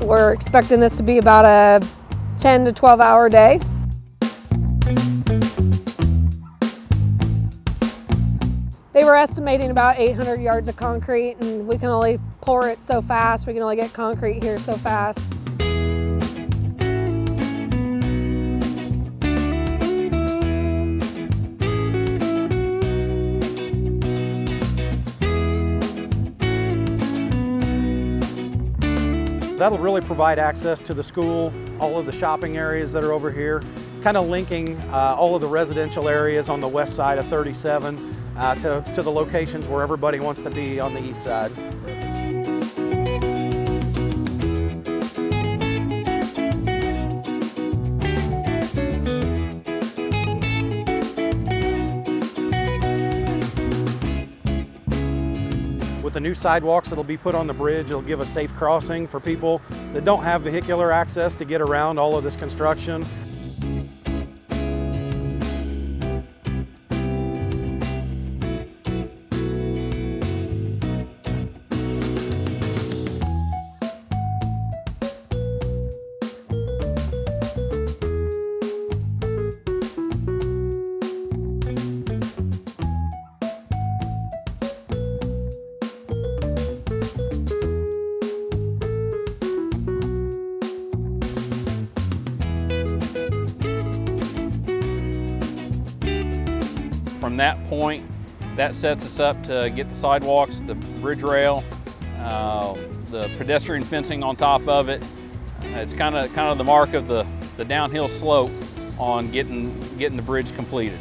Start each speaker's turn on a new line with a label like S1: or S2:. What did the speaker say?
S1: We're expecting this to be about a 10 to 12 hour day. They were estimating about 800 yards of concrete, and we can only pour it so fast. We can only get concrete here so fast.
S2: That'll really provide access to the school, all of the shopping areas that are over here, kind of linking all of the residential areas on the west side of 37 to the locations where everybody wants to be on the east side. With the new sidewalks that'll be put on the bridge, it'll give a safe crossing for people that don't have vehicular access to get around all of this construction.
S3: From that point, that sets us up to get the sidewalks, the bridge rail, the pedestrian fencing on top of it. It's kind of the mark of the downhill slope on getting the bridge completed.